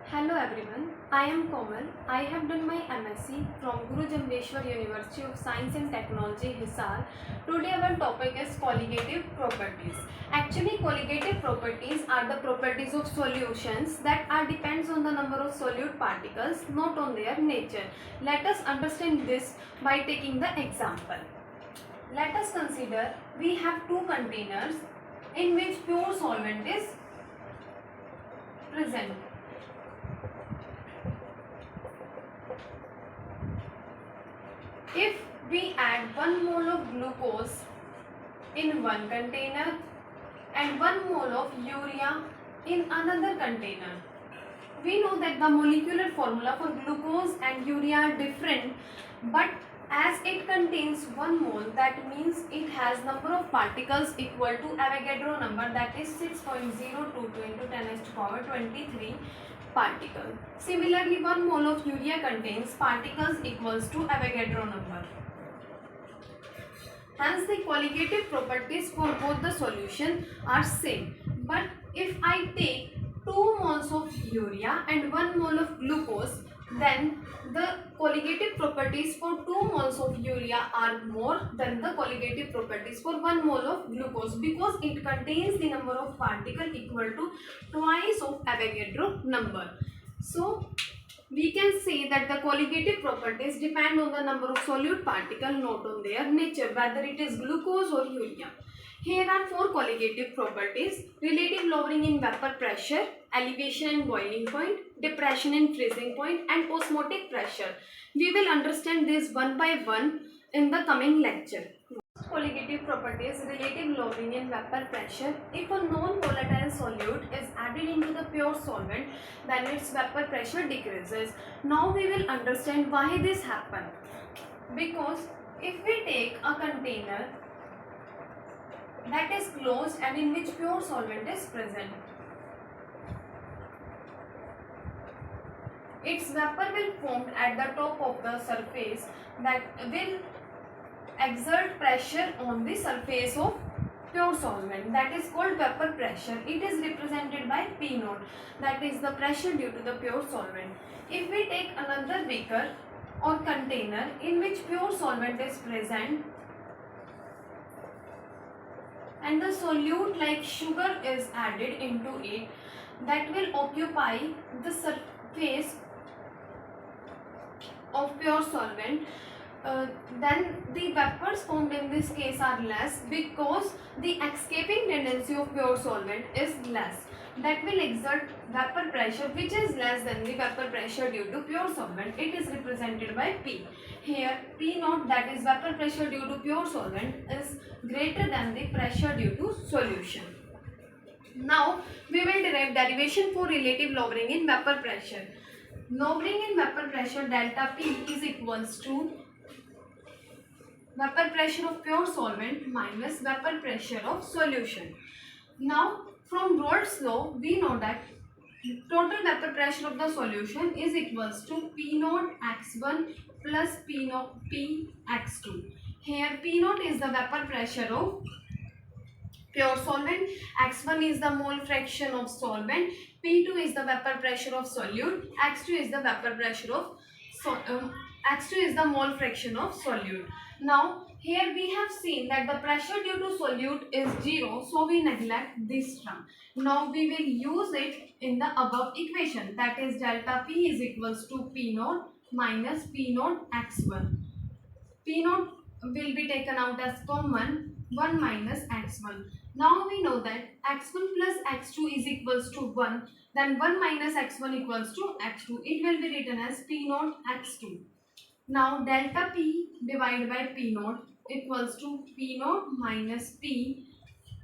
Hello everyone, I am Komal. I have done my MSc from Guru Jamdeshwar University of Science and Technology, Hisar. Today our topic is colligative properties. Actually, colligative properties are the properties of solutions that are depends on the number of solute particles, not on their nature. Let us understand this by taking the example. Let us consider we have two containers in which pure solvent is present. If we add 1 mole of glucose in one container and 1 mole of urea in another container, we know that the molecular formula for glucose and urea are different, but as it contains 1 mole, that means it has number of particles equal to Avogadro number, that is 6.022 into 10 raised to power 23 particle. Similarly, 1 mole of urea contains particles equals to Avogadro number. Hence, the colligative properties for both the solution are same. But if I take 2 moles of urea and 1 mole of glucose, then the colligative properties for 2 moles of urea are more than the colligative properties for 1 mole of glucose, because it contains the number of particles equal to twice of Avogadro number. So we can say that the colligative properties depend on the number of solute particles, not on their nature, whether it is glucose or urea. Here are 4 colligative properties: relative lowering in vapor pressure, elevation in boiling point, depression in freezing point, and osmotic pressure. We will understand this one by one in the coming lecture. Colligative properties: relative lowering in vapor pressure. If a non-volatile solute is added into the pure solvent, then its vapor pressure decreases. Now we will understand why this happens. Because if we take a container that is closed and in which pure solvent is present, its vapor will form at the top of the surface that will exert pressure on the surface of pure solvent, that is called vapor pressure. It is represented by P naught, that is the pressure due to the pure solvent. If we take another beaker or container in which pure solvent is present and the solute like sugar is added into it, that will occupy the surface of pure solvent, then the vapors formed in this case are less, because the escaping tendency of pure solvent is less. That will exert vapor pressure which is less than the vapor pressure due to pure solvent. It is represented by P. Here P naught, that is vapor pressure due to pure solvent, is greater than the pressure due to solution. Now we will derive derivation for relative lowering in vapor pressure. Lowering in vapor pressure, delta P is equals to vapor pressure of pure solvent minus vapor pressure of solution. Now from Rolle's law, we know that total vapor pressure of the solution is equals to P naught x1 plus P naught P x2. Here P naught is the vapor pressure of pure solvent, x1 is the mole fraction of solvent, P2 is the vapor pressure of solute, x2 is the vapor pressure of x2 is the mole fraction of solute. Now here we have seen that the pressure due to solute is 0, so we neglect this term. Now we will use it in the above equation, that is delta P is equals to P naught minus P naught x1. P naught will be taken out as common, 1 minus x1. Now we know that x1 plus x2 is equals to 1, then 1 minus x1 equals to x2. It will be written as P naught x2. Now delta P divided by P naught equals to P naught minus P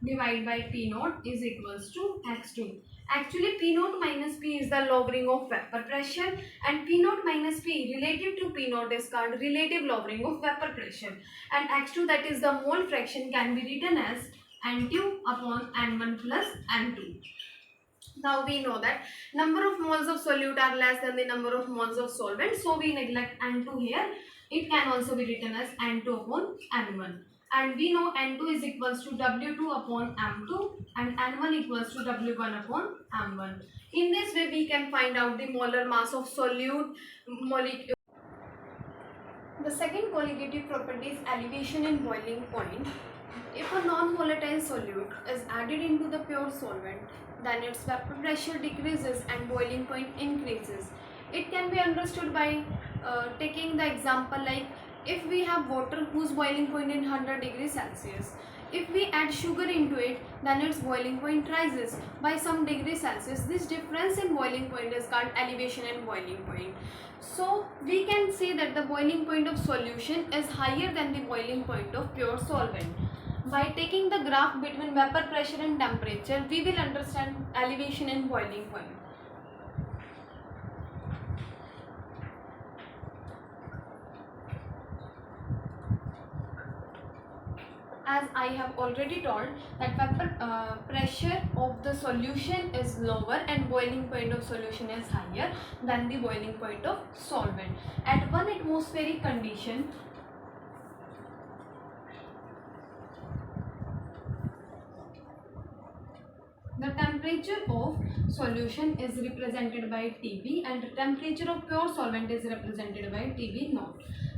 divided by P naught is equals to x2. Actually P naught minus P is the lowering of vapor pressure, and P naught minus P relative to P naught is called relative lowering of vapor pressure, and x2, that is the mole fraction, can be written as N2 upon N1 plus N2. Now we know that number of moles of solute are less than the number of moles of solvent, so we neglect N2 here. It can also be written as N2 upon N1. And we know N2 is equals to W2 upon M2 and N1 equals to W1 upon M1. In this way, we can find out the molar mass of solute molecule. The second colligative property is elevation and boiling point. If a non-volatile solute is added into the pure solvent, then its vapor pressure decreases and boiling point increases. It can be understood by taking the example like if we have water whose boiling point is 100 degrees Celsius. If we add sugar into it, then its boiling point rises by some degrees Celsius. This difference in boiling point is called elevation and boiling point. So we can say that the boiling point of solution is higher than the boiling point of pure solvent. By taking the graph between vapor pressure and temperature, we will understand elevation and boiling point. As I have already told that vapor pressure of the solution is lower and boiling point of solution is higher than the boiling point of solvent. At 1 atmospheric condition, the temperature of solution is represented by Tb and the temperature of pure solvent is represented by Tb naught.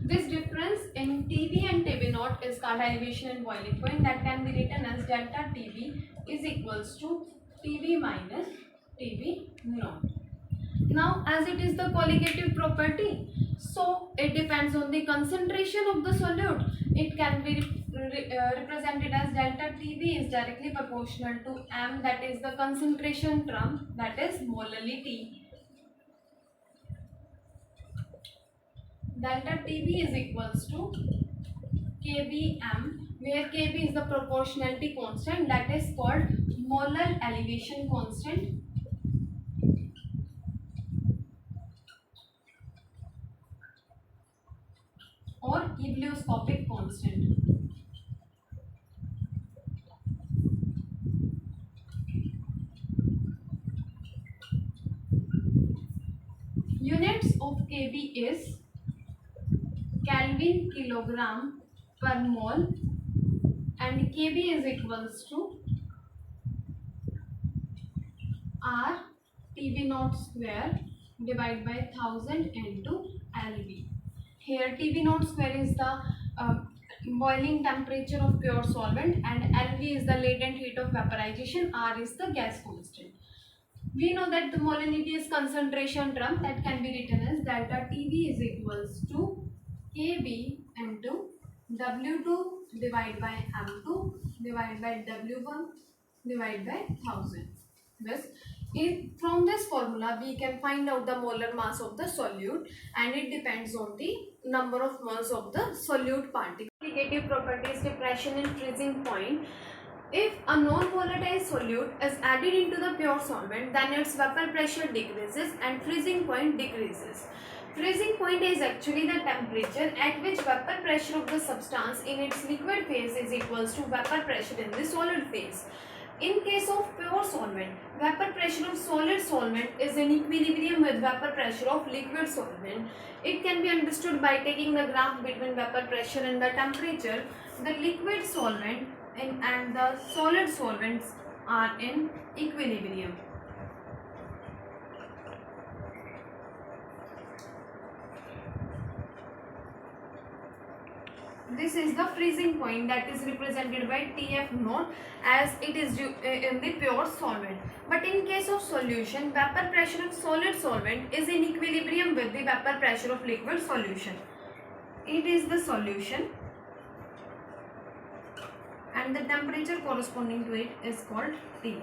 This difference in Tb and Tb naught is called elevation and boiling point, that can be written as delta Tb is equals to Tb minus Tb naught. Now as it is the colligative property, so it depends on the concentration of the solute. It can be represented as delta Tb is directly proportional to m, that is the concentration term, that is molality. Delta Tb is equals to kbm, where kb is the proportionality constant, that is called molar elevation constant. Or ebullioscopic constant. Units of kb is Kelvin kilogram per mole and kb is equals to R Tb naught square divided by 1000 into Lb. Here Tb naught square is the boiling temperature of pure solvent and Lv is the latent heat of vaporization, R is the gas constant. We know that the molality is concentration term, that can be written as delta Tb is equals to Kb into W2 divided by M2 divided by W1 divided by 1000. Thus, from this formula we can find out the molar mass of the solute, and it depends on the number of moles of the solute particle. Colligative property is depression and freezing point. If a non-volatile solute is added into the pure solvent, then its vapor pressure decreases and freezing point decreases. Freezing point is actually the temperature at which vapor pressure of the substance in its liquid phase is equals to vapor pressure in the solid phase. In case of pure solvent, vapor pressure of solid solvent is in equilibrium with vapor pressure of liquid solvent. It can be understood by taking the graph between vapor pressure and the temperature. The liquid solvent and the solid solvents are in equilibrium. This is the freezing point, that is represented by Tf naught, as it is in the pure solvent. But in case of solution, vapor pressure of solid solvent is in equilibrium with the vapor pressure of liquid solution. It is the solution and the temperature corresponding to it is called Tf.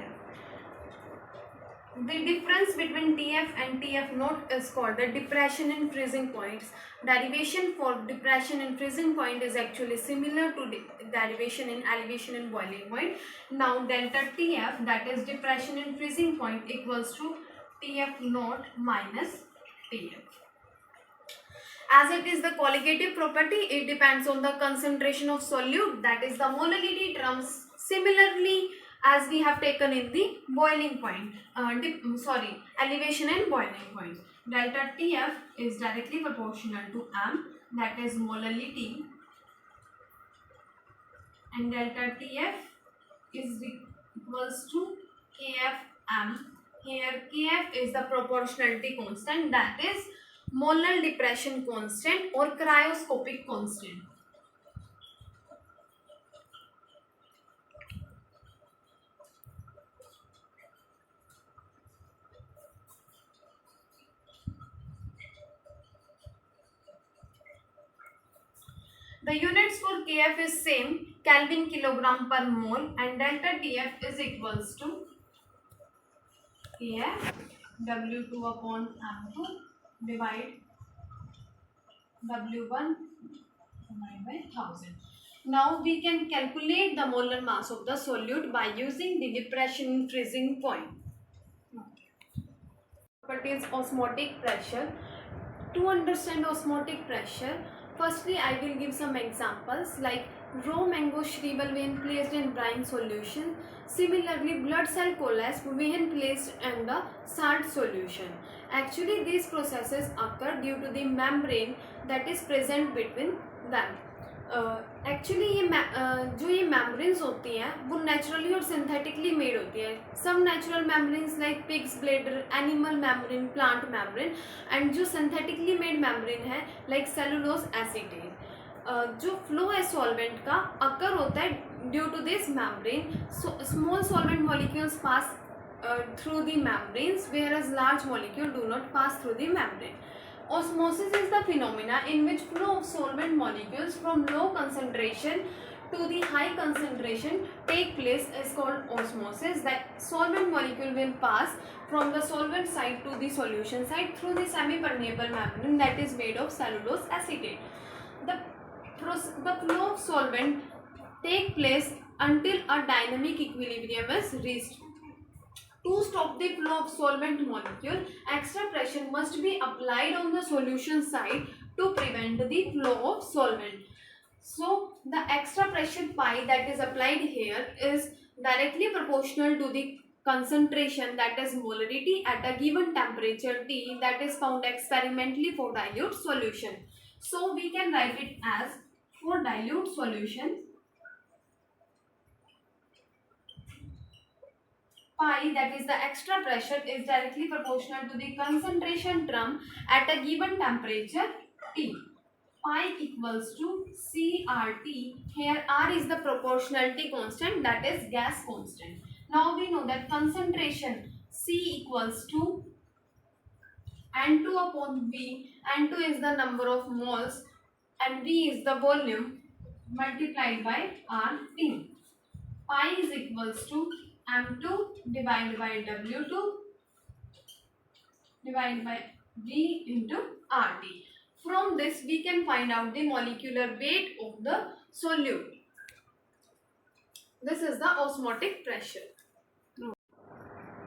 The difference between Tf and Tf naught is called the depression and freezing points. Derivation for depression and freezing point is actually similar to derivation in elevation and boiling point. Now delta Tf, that is depression and freezing point, equals to Tf naught minus Tf. As it is the colligative property, it depends on the concentration of solute, that is the molality terms, similarly as we have taken in the boiling point, elevation and boiling point. Delta Tf is directly proportional to m, that is molality, and delta Tf is equals to Kfm, Here Kf is the proportionality constant, that is molar depression constant or cryoscopic constant. The units for Kf is same, Kelvin kilogram per mole, and delta Tf is equals to Kf W2 upon M2 divide W1 divided by 1000. Now we can calculate the molar mass of the solute by using the depression in freezing point. Properties osmotic pressure. To understand osmotic pressure, firstly I will give some examples like raw mango shrivel when placed in brine solution. Similarly, blood cell collapse when placed in the salt solution. Actually, these processes occur due to the membrane that is present between them. Actually जो ये membranes होती हैं वो naturally और synthetically made होती है. Some natural membranes like pig's bladder, animal membrane, plant membrane, and जो synthetically made membrane है लाइक सेलुलोज एसीटेट. जो फ्लो है सॉल्वेंट का अकर होता है due to this membrane. Small solvent molecules pass through the membranes, whereas large molecules do not pass through the membrane. Osmosis is the phenomena in which flow of solvent molecules from low concentration to the high concentration take place is called osmosis. That solvent molecule will pass from the solvent side to the solution side through the semi-permeable membrane that is made of cellulose acetate. The flow of solvent take place until a dynamic equilibrium is reached. To stop the flow of solvent molecule, extra pressure must be applied on the solution side to prevent the flow of solvent. So the extra pressure pi that is applied here is directly proportional to the concentration, that is molarity, at a given temperature T that is found experimentally for dilute solution. So we can write it as, for dilute solution, pi, that is the extra pressure, is directly proportional to the concentration term at a given temperature T. Pi equals to CRT. Here R is the proportionality constant, that is gas constant. Now we know that concentration C equals to N2 upon V. N2 is the number of moles and V is the volume multiplied by RT. Pi is equals to M2 divided by W2 divided by V into RT. From this we can find out the molecular weight of the solute. This is the osmotic pressure.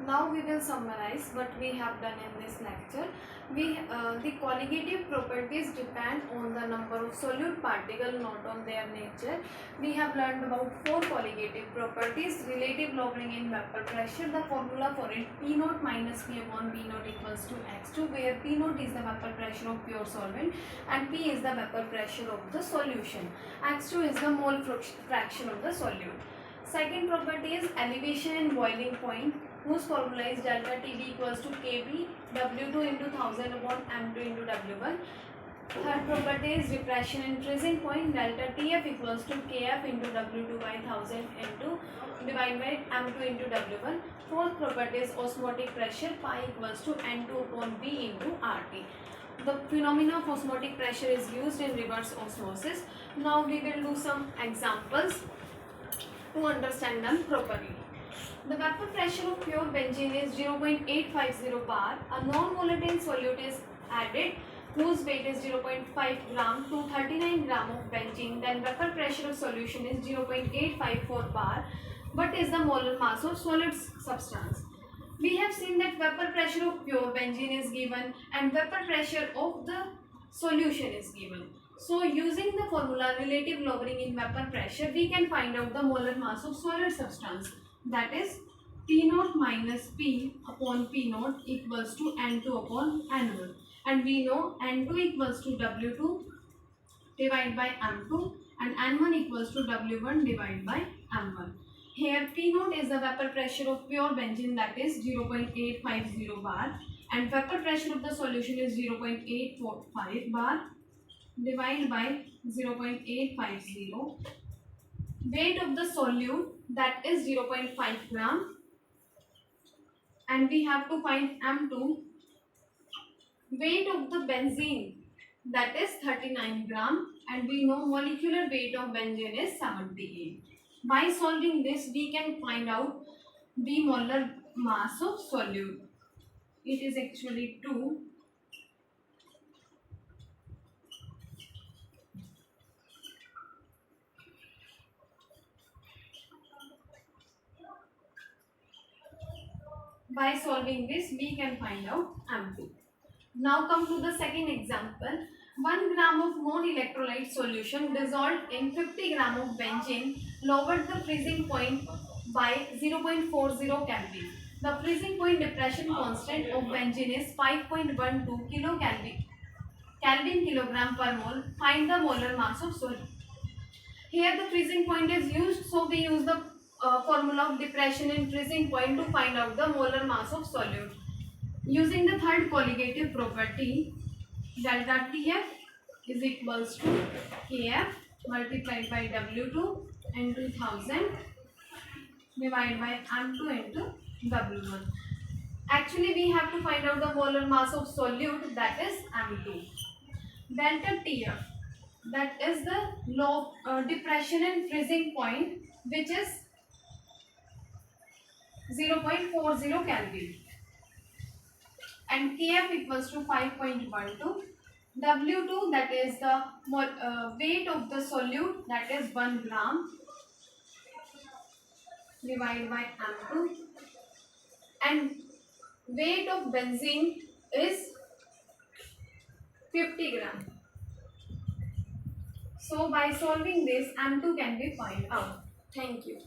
Now we will summarize what we have done in this lecture. The colligative properties depend on the number of solute particles, not on their nature. We have learned about 4 colligative properties. Relative lowering in vapor pressure. The formula for it, P naught minus P upon V naught equals to X2, where P naught is the vapor pressure of pure solvent and P is the vapor pressure of the solution. X2 is the mole fraction of the solute. Second property is elevation and boiling point, whose formula is delta TB equals to Kb W2 into 1000 upon M2 into W1. Third property is depression and freezing point, delta Tf equals to Kf into W2 by 1000 into divided by M2 into W1. Fourth property is osmotic pressure, pi equals to N2 upon V into RT. The phenomena of osmotic pressure is used in reverse osmosis. Now we will do some examples to understand them properly. The vapor pressure of pure benzene is 0.850 bar. A non-volatile solute is added whose weight is 0.5 gram to 39 gram of benzene. Then vapor pressure of solution is 0.854 bar. What is the molar mass of solid substance? We have seen that vapor pressure of pure benzene is given and vapor pressure of the solution is given. So using the formula relative lowering in vapor pressure, we can find out the molar mass of solid substance. That is P naught minus P upon P naught equals to N2 upon N1. And we know N2 equals to W2 divided by M2 and N1 equals to W1 divided by M1. Here P naught is the vapor pressure of pure benzene, that is 0.850 bar, and vapor pressure of the solution is 0.845 bar divided by 0.850. Weight of the solute, that is 0.5 gram, and we have to find M2. Weight of the benzene, that is 39 gram, and we know molecular weight of benzene is 78. By solving this, we can find out the molar mass of solute. It is actually 2. By solving this, we can find out M2. Now come to the second example. 1 gram of non-electrolyte solution dissolved in 50 gram of benzene lowered the freezing point by 0.40 Kelvin. The freezing point depression constant of benzene is 5.12 Kelvin kilogram per mole. Find the molar mass of solute. Here the freezing point is used, so we use the formula of depression in freezing point to find out the molar mass of solute. Using the third colligative property, delta Tf is equals to Kf multiplied by W2 into 1000 divided by M2 into W1. Actually, we have to find out the molar mass of solute, that is M2. Delta Tf, that is the low depression and freezing point, which is 0.40 Kelvin, and Kf equals to 5.12. W2, that is the weight of the solute, that is 1 gram divided by M2, and weight of benzene is 50 gram. So by solving this, M2 can be found out. Thank you.